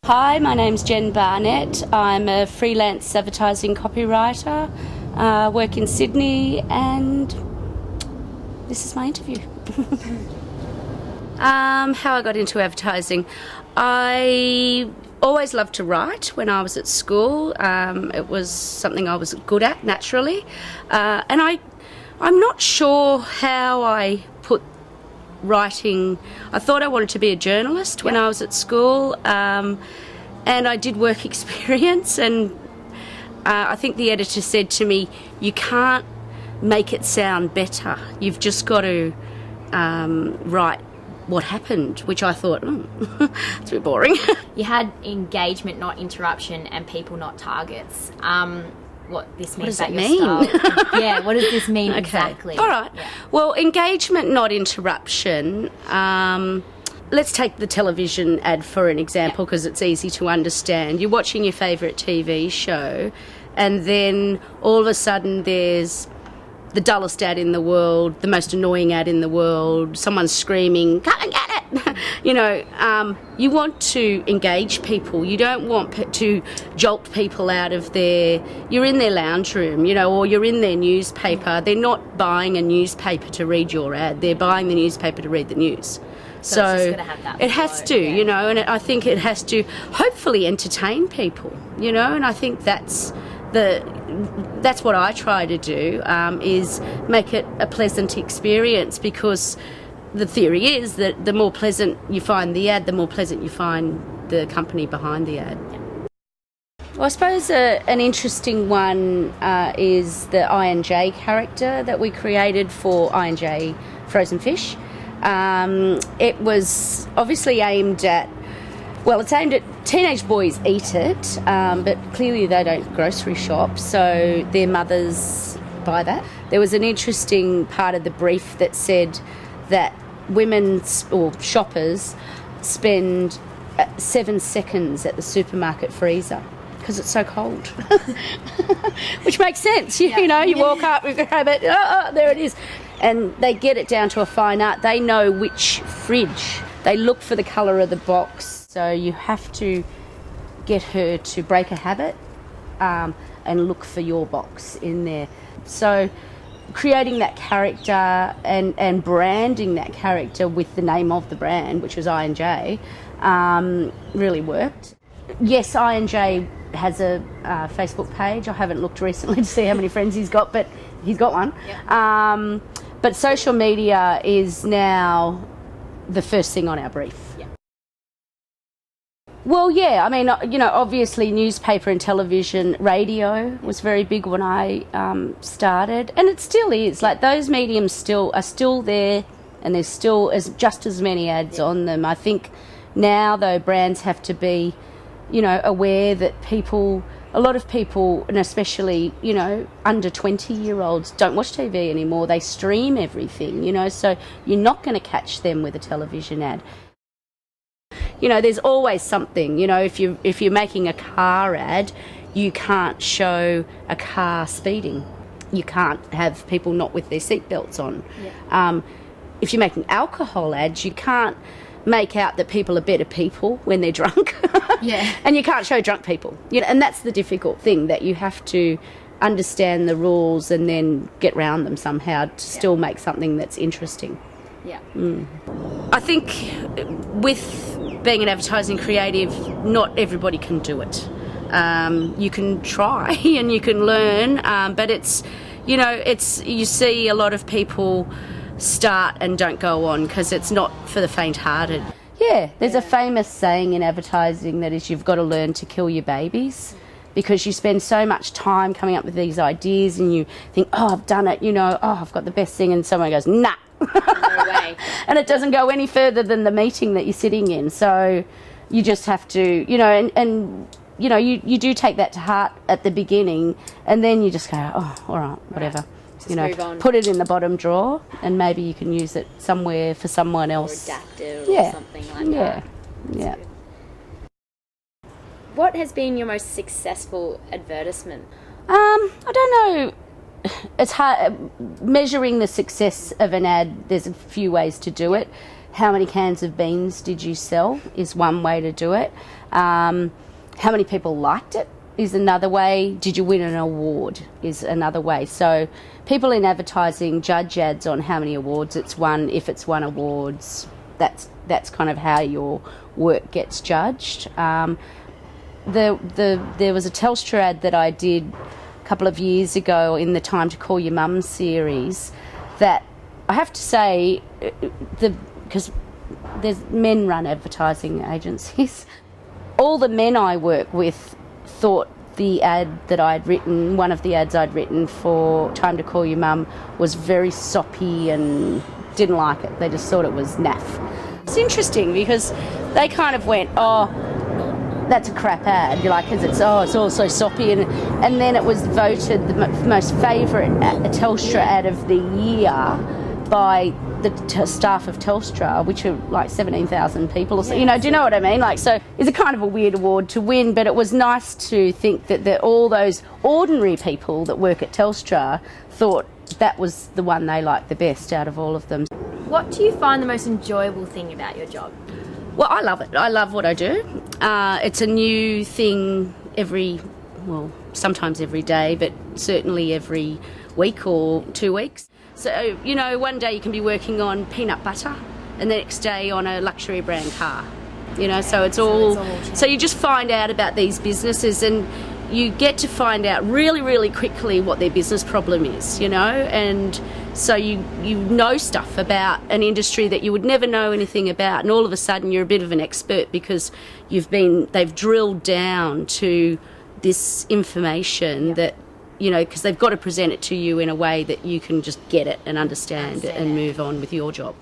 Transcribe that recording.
Hi, my name's Jen Barnett. I'm a freelance advertising copywriter, work in Sydney, and this is my interview. How I got into advertising. I always loved to write when I was at school. It was something I was good at naturally. And I'm not sure how I put writing. I thought I wanted to be a journalist when I was at school, and I did work experience, and I think the editor said to me, you can't make it sound better, you've just got to write what happened, which I thought, it's a bit boring. You had engagement, not interruption, and people, not targets. What this means about your mean? style. Yeah, what does this mean exactly? All right. Yeah. Well, engagement, not interruption. Let's take the television ad for an example because it's easy to understand. You're watching your favourite TV show, and then all of a sudden there's the dullest ad in the world, the most annoying ad in the world, someone's screaming, come and get it! You want to engage people. You don't want to jolt people out of you're in their lounge room, or you're in their newspaper. They're not buying a newspaper to read your ad. They're buying the newspaper to read the news. So it's just gonna have that it has to, and I think it has to hopefully entertain people, and I think that's what I try to do, is make it a pleasant experience, because the theory is that the more pleasant you find the ad, the more pleasant you find the company behind the ad. Well, I suppose an interesting one is the I&J character that we created for I&J Frozen Fish. It was obviously aimed at teenage boys eat it, but clearly they don't grocery shop, so their mothers buy that. There was an interesting part of the brief that said that women or shoppers spend 7 seconds at the supermarket freezer because it's so cold. Which makes sense, you walk up, you grab it, there it is. And they get it down to a fine art. They know which fridge. They look for the colour of the box. So you have to get her to break a habit and look for your box in there. So creating that character and branding that character with the name of the brand, which was I&J, really worked. Yes, I&J has a Facebook page. I haven't looked recently to see how many friends he's got, but he's got one. Yep. But social media is now the first thing on our brief. Yeah. Well, yeah, I mean, obviously newspaper and television, radio was very big when I started, and it still is. Like, those mediums are still there, and there's still just as many ads on them. I think now, though, brands have to be, aware that a lot of people, and especially, under 20-year-olds, don't watch TV anymore. They stream everything, so you're not going to catch them with a television ad. There's always something, if you're making a car ad, you can't show a car speeding. You can't have people not with their seatbelts on. Yeah. If you're making alcohol ads, you can't make out that people are better people when they're drunk. Yeah. And you can't show drunk people. And that's the difficult thing, that you have to understand the rules and then get round them somehow to still make something that's interesting. Yeah. I think with being an advertising creative, not everybody can do it. You can try and you can learn, but you see a lot of people start and don't go on because it's not for the faint-hearted. Yeah, there's a famous saying in advertising that is, you've got to learn to kill your babies, because you spend so much time coming up with these ideas and you think, I've done it, I've got the best thing, and someone goes, nah. No way. And it doesn't go any further than the meeting that you're sitting in. So you just have to, you do take that to heart at the beginning, and then you just go, all right, whatever. Right. Move on. Put it in the bottom drawer, and maybe you can use it somewhere for someone else. Or adapt it or something like that. Yeah. What has been your most successful advertisement? I don't know. It's hard measuring the success of an ad. There's a few ways to do it. how many cans of beans did you sell is one way to do it. How many people liked it is another way. Did you win an award is another way. So people in advertising judge ads on how many awards it's won. If it's won awards, that's kind of how your work gets judged. There was a Telstra ad that I did a couple of years ago in the Time to Call Your Mum series that I have to say, because there's men run advertising agencies, all the men I work with thought the ad that I'd written, one of the ads I'd written for Time to Call Your Mum, was very soppy and didn't like it. They just thought it was naff. It's interesting because they kind of went, oh, that's a crap ad, because it's all so soppy, and then it was voted the most favourite Telstra ad of the year by the staff of Telstra, which are like 17,000 people or so. Do you know what I mean? So it's a kind of a weird award to win, but it was nice to think that all those ordinary people that work at Telstra thought that was the one they liked the best out of all of them. What do you find the most enjoyable thing about your job? Well, I love it. I love what I do. It's a new thing sometimes every day, but certainly every week or 2 weeks. So, one day you can be working on peanut butter and the next day on a luxury brand car. So it's all... So you just find out about these businesses and you get to find out really, really quickly what their business problem is, and so you know stuff about an industry that you would never know anything about, and all of a sudden you're a bit of an expert because they've drilled down to this information that, because they've got to present it to you in a way that you can just get it and understand it and move on with your job.